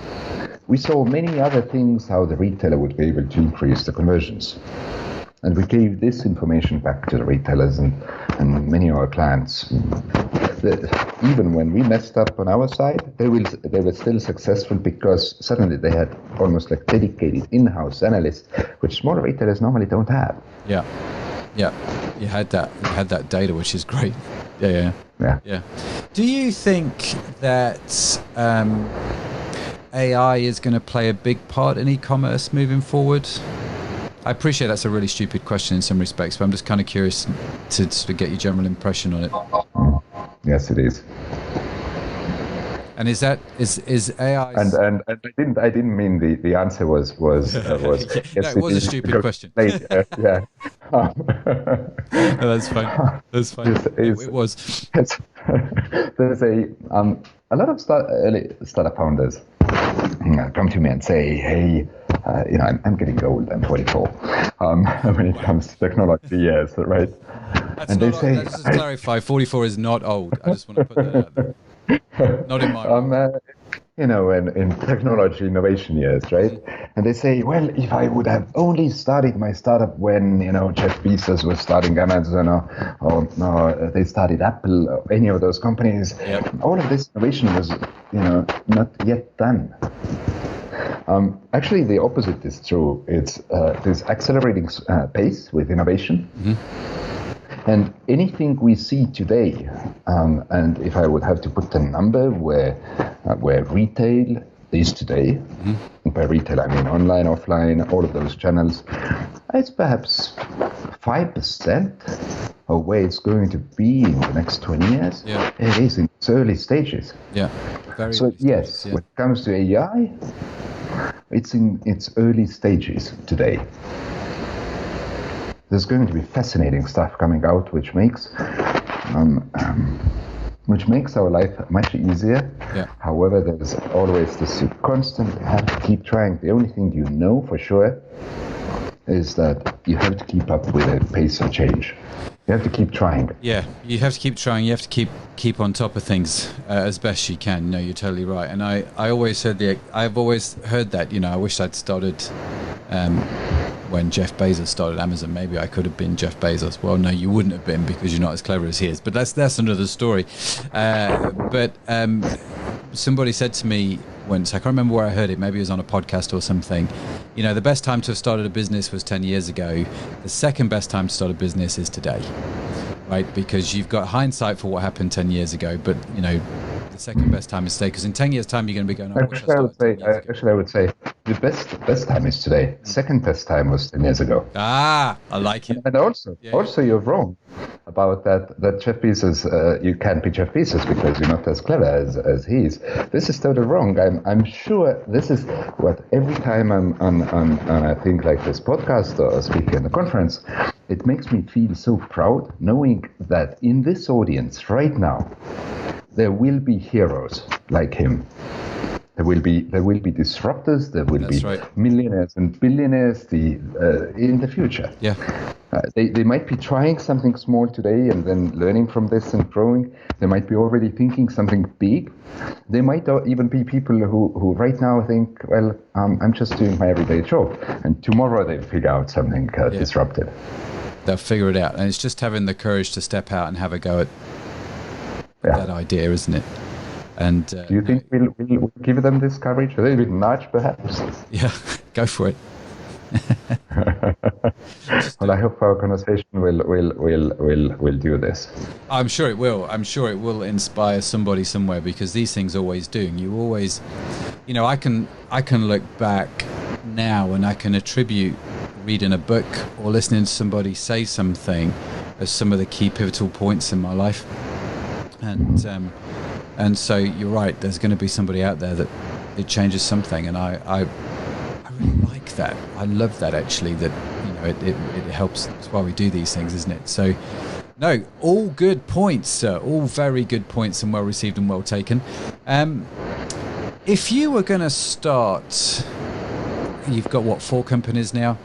we saw many other things how the retailer would be able to increase the conversions. And we gave this information back to the retailers and many of our clients. Even when we messed up on our side, they were still successful because suddenly they had almost like dedicated in-house analysts, which smaller retailers normally don't have. Yeah. You had that data, which is great. Yeah. Do you think that AI is going to play a big part in e-commerce moving forward? I appreciate that's a really stupid question in some respects, but I'm just kind of curious to sort of get your general impression on it. Yes, it is. And is AI? And I didn't mean the answer was no, it was a stupid question. Yeah. No, that's fine. It was. There's a lot of startup founders come to me and say, hey, I'm getting old. I'm 44. When it comes to technology, yes, right? That's and they say, let's just clarify, 44 is not old. I just want to put that out there. Not in my in technology innovation years, right? And they say, well, if I would have only started my startup when, Jeff Bezos was starting Amazon or they started Apple or any of those companies, all of this innovation was, not yet done. Actually, the opposite is true. It's this accelerating pace with innovation. Mm-hmm. And anything we see today, and if I would have to put a number where retail is today, mm-hmm. By retail I mean online, offline, all of those channels, it's perhaps 5% of where it's going to be in the next 20 years. Yeah. It is in its early stages. Yeah. Very so yes, stages, when it comes to AI, it's in its early stages today. There's going to be fascinating stuff coming out, which makes our life much easier. Yeah. However, there's always this you constantly have to keep trying. The only thing you know for sure is that you have to keep up with the pace of change. You have to keep trying. Yeah, you have to keep trying. You have to keep on top of things as best you can. No, you're totally right. And I've always heard that. I wish I'd started when Jeff Bezos started Amazon. Maybe I could have been Jeff Bezos. Well, no, you wouldn't have been because you're not as clever as he is. But that's another story. But somebody said to me once, I can't remember where I heard it, maybe it was on a podcast or something, the best time to have started a business was 10 years ago. The second best time to start a business is today, right? Because you've got hindsight for what happened 10 years ago, but the second best time is today, because in 10 years time you're going to be going, I would say the best time is today. Second best time was 10 years ago. I like it. And also you're wrong about that Jeff Bezos, you can't be Jeff Bezos because you're not as clever as he is. This is totally wrong. I'm sure this is what every time I'm on I think like this podcast or speaking in the conference, it makes me feel so proud knowing that in this audience right now, there will be heroes like him. There will be disruptors. There will be millionaires and billionaires in the future. Yeah. They might be trying something small today and then learning from this and growing. They might be already thinking something big. They might even be people who right now think, well, I'm just doing my everyday job. And tomorrow they'll figure out something disruptive. They'll figure it out. And it's just having the courage to step out and have a go at that idea, isn't it? And do you think we'll give them this courage? A little bit nudge, perhaps? Yeah, go for it. Well, I hope our conversation will do this. I'm sure it will. I'm sure it will inspire somebody somewhere, because these things always do. You always, I can look back now and I can attribute reading a book or listening to somebody say something as some of the key pivotal points in my life. And so you're right. There's going to be somebody out there that it changes something, and I really like that. I love that, actually. That it helps. That's why we do these things, isn't it? So, no, all good points, sir. All very good points and well received and well taken. If you were going to start, you've got 4 companies now.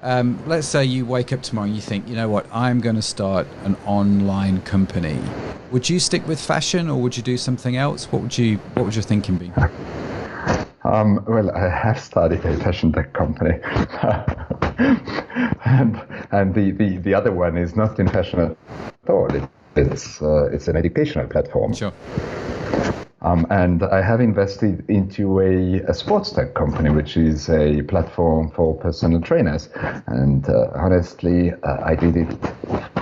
Let's say you wake up tomorrow and you think, you know what, I'm going to start an online company. Would you stick with fashion, or would you do something else? What would your thinking be? Well, I have started a FashionTech company, and And the other one is not in fashion at all. It's an educational platform. Sure. And I have invested into a sports tech company, which is a platform for personal trainers. And honestly, I did it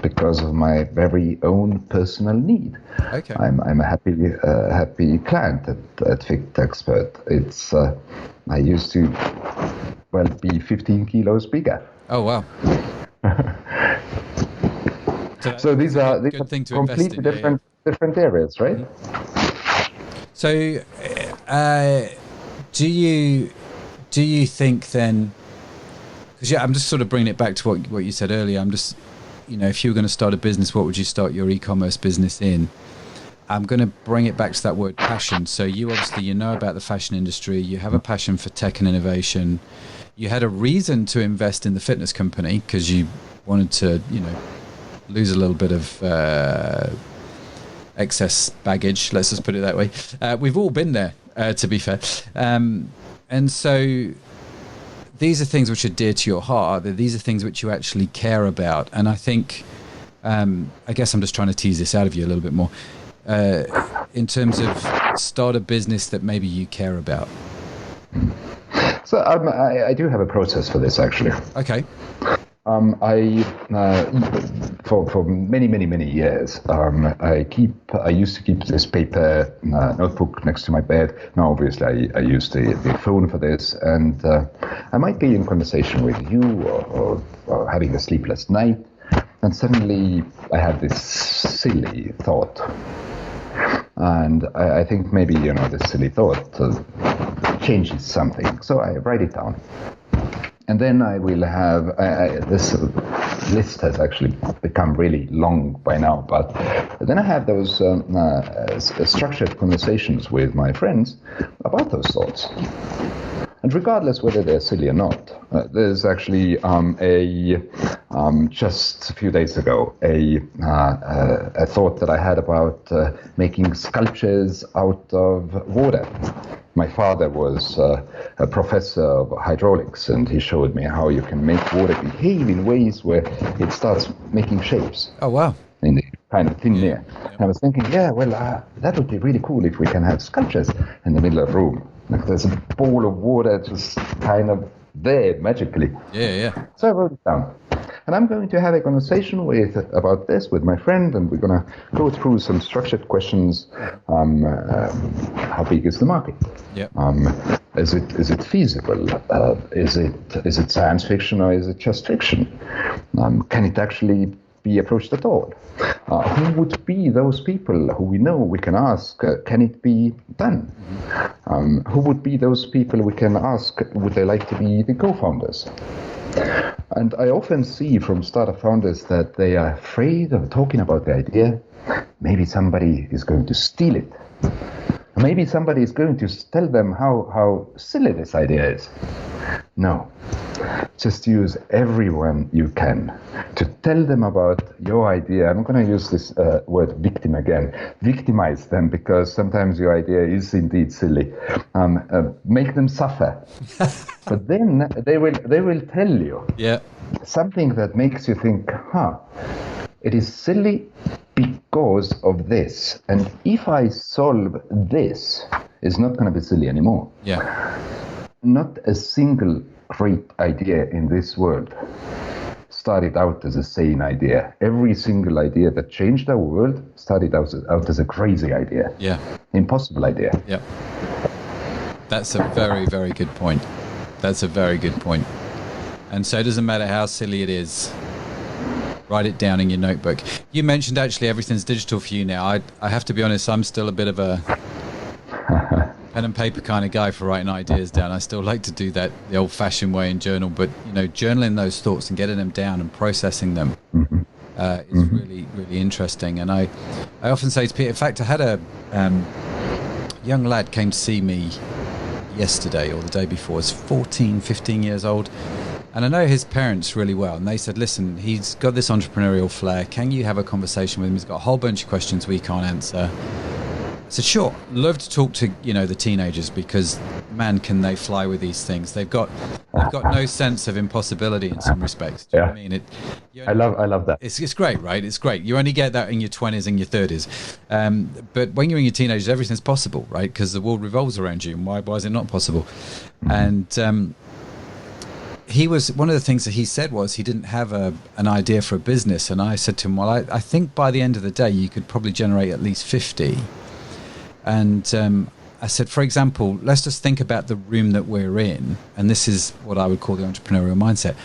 because of my very own personal need. Okay. I'm a happy client at Fit Expert. It's I used to be 15 kilos bigger. Oh wow. So these are completely different areas, right? Mm-hmm. So, do you think then? Because I'm just sort of bringing it back to what you said earlier. I'm just, if you were going to start a business, what would you start your e-commerce business in? I'm going to bring it back to that word passion. So you obviously know about the fashion industry. You have a passion for tech and innovation. You had a reason to invest in the fitness company because you wanted to, lose a little bit of excess baggage, let's just put it that way. We've all been there, to be fair. And so these are things which are dear to your heart. These are things which you actually care about. And I think, I guess I'm just trying to tease this out of you a little bit more, in terms of start a business that maybe you care about. So I do have a process for this, actually. Okay. For many years, I used to keep this paper notebook next to my bed. Now, obviously, I use the phone for this, and I might be in conversation with you or having a sleepless night, and suddenly I have this silly thought, and I think maybe this silly thought changes something, so I write it down. And then I will have, this list has actually become really long by now, but then I have those structured conversations with my friends about those thoughts. And regardless whether they're silly or not, there's actually just a few days ago, a thought that I had about making sculptures out of water. My father was a professor of hydraulics, and he showed me how you can make water behave in ways where it starts making shapes. Oh, wow. In the kind of thin air. And I was thinking, that would be really cool if we can have sculptures in the middle of the room. Like there's a bowl of water just kind of there magically. Yeah. So I wrote it down. And I'm going to have a conversation about this with my friend, and we're going to go through some structured questions. How big is the market? Yep. Is it feasible? Is it science fiction or is it just fiction? Can it actually be approached at all? Who would be those people who we know we can ask, can it be done? Who would be those people we can ask, would they like to be the co-founders? And I often see from startup founders that they are afraid of talking about the idea. Maybe somebody is going to steal it. Maybe somebody is going to tell them how silly this idea is. No. Just use everyone you can to tell them about your idea. I'm going to use this word victim again. Victimize them, because sometimes your idea is indeed silly. Make them suffer. But then they will tell you something that makes you think, it is silly because of this. And if I solve this, it's not going to be silly anymore. Yeah. Not a single great idea in this world started out as a sane idea. Every single idea that changed our world started out as a crazy idea. Yeah. Impossible idea. Yeah. That's a very, very good point. That's a very good point. And so it doesn't matter how silly it is. Write it down in your notebook. You mentioned actually everything's digital for you now. I have to be honest, I'm still a bit of a pen and paper kind of guy for writing ideas down. I still like to do that the old-fashioned way in journal, but journaling those thoughts and getting them down and processing them is really, really interesting. And I often say to people, in fact, I had a young lad came to see me yesterday or the day before. He's 14, 15 years old. And I know his parents really well. And they said, listen, he's got this entrepreneurial flair. Can you have a conversation with him? He's got a whole bunch of questions we can't answer. said, sure, love to talk to, the teenagers, because man, can they fly with these things. They've got no sense of impossibility in some respects. Do you know what I mean? I love that. It's great, right? It's great. You only get that in your 20s and your 30s. But when you're in your teenagers, everything's possible, right? Because the world revolves around you. And why is it not possible? And he was, one of the things that he said was he didn't have an idea for a business. And I said to him, well, I think by the end of the day, you could probably generate at least 50. And I said, for example, let's just think about the room that we're in. And this is what I would call the entrepreneurial mindset.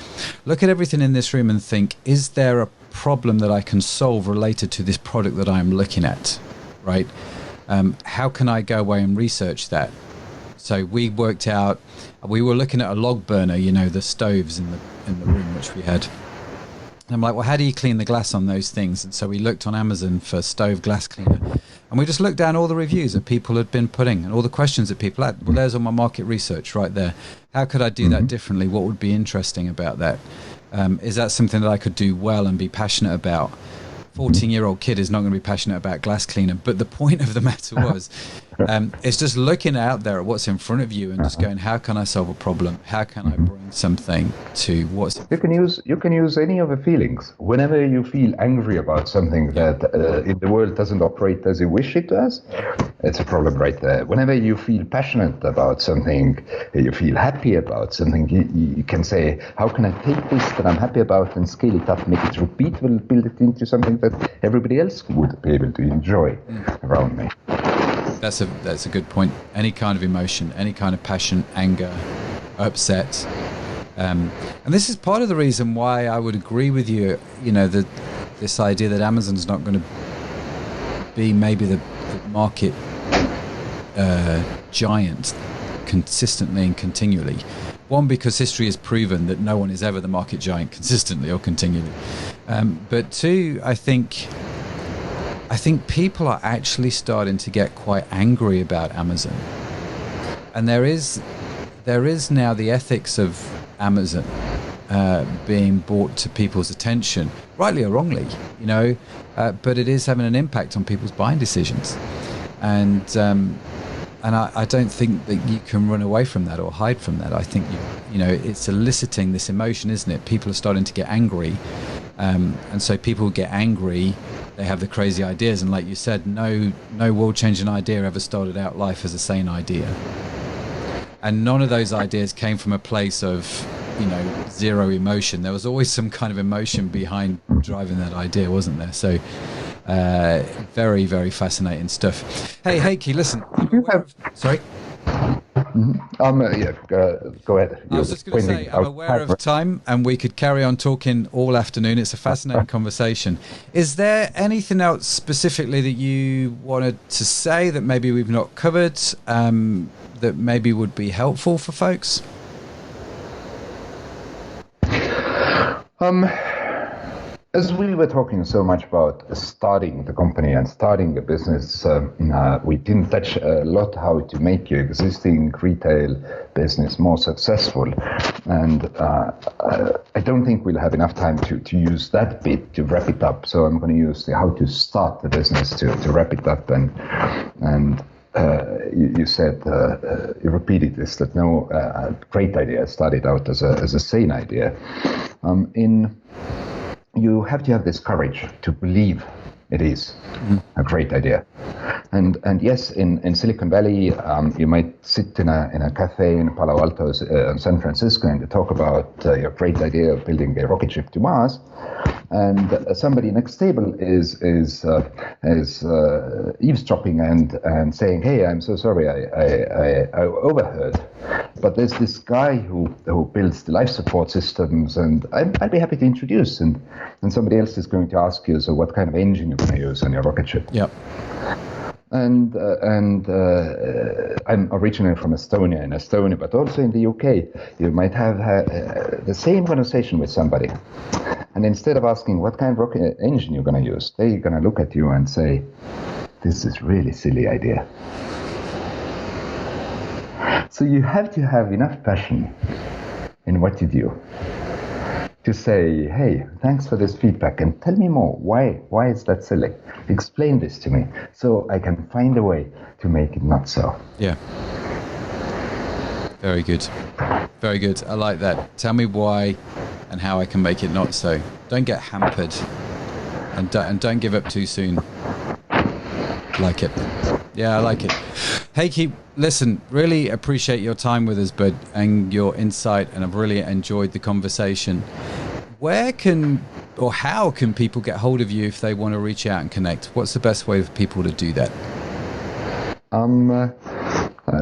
Look at everything in this room and think, is there a problem that I can solve related to this product that I'm looking at, right? How can I go away and research that? So we worked out, we were looking at a log burner, the stoves in the room which we had. And I'm like, well, how do you clean the glass on those things? And so we looked on Amazon for stove glass cleaner. And we just looked down all the reviews that people had been putting and all the questions that people had. Well, there's all my market research right there. How could I do that differently? What would be interesting about that? Is that something that I could do well and be passionate about? 14-year-old kid is not going to be passionate about glass cleaner. But the point of the matter was, it's just looking out there at what's in front of you and just going, how can I solve a problem? How can I bring something to what's in front of you? You can use any of the feelings. Whenever you feel angry about something that in the world doesn't operate as you wish it does, it's a problem right there. Whenever you feel passionate about something, you feel happy about something, you can say, how can I take this that I'm happy about and scale it up, make it repeatable, build it into something that everybody else would be able to enjoy around me. That's a good point. Any kind of emotion, any kind of passion, anger, upset. And this is part of the reason why I would agree with you, this idea that Amazon's not going to be maybe the market giant consistently and continually. One, because history has proven that no one is ever the market giant consistently or continually. But two, I think people are actually starting to get quite angry about Amazon. And there is now the ethics of Amazon being brought to people's attention, rightly or wrongly, but it is having an impact on people's buying decisions. And I don't think that you can run away from that or hide from that. I think it's eliciting this emotion, isn't it? People are starting to get angry, and so people who get angry, they have the crazy ideas. And like you said, no world-changing idea ever started out life as a sane idea, and none of those ideas came from a place of zero emotion. There was always some kind of emotion behind driving that idea, wasn't there? So. Very, very fascinating stuff. Hey, Heikki, listen. Sorry? Go ahead. I was just going to say, I'm aware of time and we could carry on talking all afternoon. It's a fascinating conversation. Is there anything else specifically that you wanted to say that maybe we've not covered, that maybe would be helpful for folks? As we were talking so much about starting the company and starting a business, we didn't touch a lot how to make your existing retail business more successful. And I don't think we'll have enough time to use that bit to wrap it up. So I'm going to use the how to start the business to wrap it up. And you said, you repeated this, that no great idea started out as a sane idea. You have to have this courage to believe it is a great idea. And yes, in Silicon Valley, you might sit in a cafe in Palo Alto, in San Francisco, and you talk about your great idea of building a rocket ship to Mars. And somebody next table is eavesdropping and saying, "Hey, I'm so sorry, I overheard." But there's this guy who builds the life support systems, and I'd be happy to introduce. And somebody else is going to ask you, so what kind of engine you're going to use on your rocket ship? Yep. And I'm originally from Estonia. In Estonia, but also in the UK, you might have the same conversation with somebody. And instead of asking what kind of rocket engine you're going to use, they're going to look at you and say, "This is really silly idea." So you have to have enough passion in what you do to say, hey, thanks for this feedback and tell me more. Why is that silly? Explain this to me so I can find a way to make it not so. Yeah. Very good. Very good. I like that. Tell me why and how I can make it not so. Don't get hampered and don't give up too soon. Like it. Yeah, I like it. Heikki, listen, really appreciate your time with us, bud, and your insight, and I've really enjoyed the conversation. Where can or how can people get hold of you if they want to reach out and connect? What's the best way for people to do that?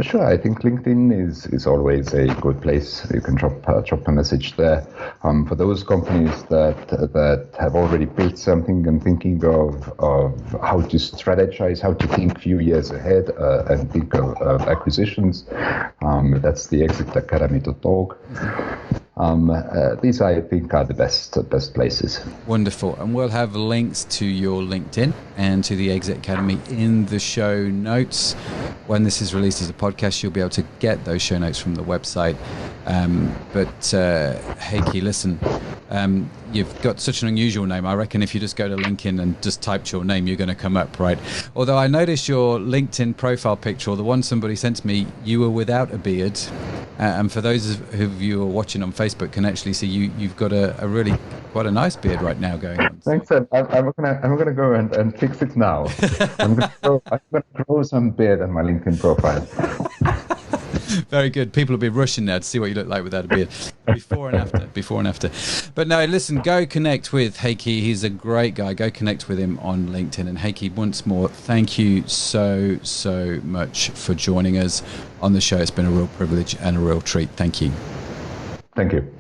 Sure. I think LinkedIn is always a good place. You can drop a message there. For those companies that have already built something and thinking of how to strategize, how to think a few years ahead and think of acquisitions, that's the exitacademy.org. These, I think, are the best places. Wonderful. And we'll have links to your LinkedIn and to the Exit Academy in the show notes. When this is released as a podcast, you'll be able to get those show notes from the website. But Heikki, listen, you've got such an unusual name. I reckon if you just go to LinkedIn and just typed your name, you're going to come up, right? Although I noticed your LinkedIn profile picture, or the one somebody sent to me, you were without a beard. And for those of you who are watching on Facebook can actually see you've got a really quite a nice beard right now going on. Thanks, Ed. I'm gonna go and fix it now. I'm gonna grow some beard on my LinkedIn profile. Very good. People will be rushing now to see what you look like without a beard. Before and after. But no, listen, go connect with Heikki. He's a great guy. Go connect with him on LinkedIn. And Heikki, once more, thank you so much for joining us on the show. It's been a real privilege and a real treat. Thank you. Thank you.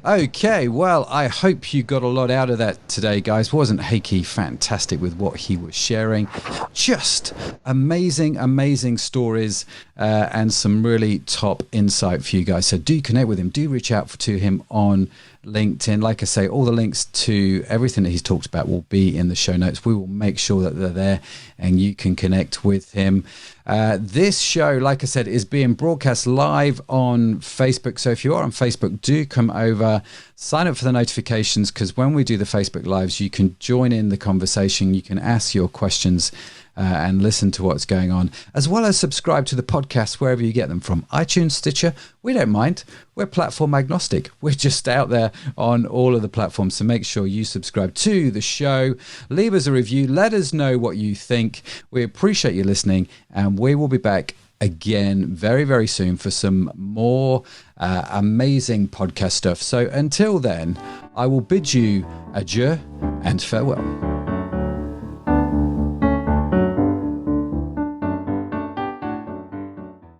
Okay, well, I hope you got a lot out of that today, guys. Wasn't Heikki fantastic with what he was sharing? Just amazing stories and some really top insight for you guys. So do connect with him. Do reach out to him on LinkedIn. Like I say, all the links to everything that he's talked about will be in the show notes. We will make sure that they're there and you can connect with him. This show, like I said, is being broadcast live on Facebook. So if you are on Facebook, do come over, sign up for the notifications, because when we do the Facebook Lives, you can join in the conversation. You can ask your questions and listen to what's going on, as well as subscribe to the podcast wherever you get them from. iTunes, Stitcher, we don't mind. We're platform agnostic. We're just out there on all of the platforms. So make sure you subscribe to the show. Leave us a review. Let us know what you think. We appreciate you listening, and we will be back again very soon for some more amazing podcast stuff. So until then, I will bid you adieu and farewell.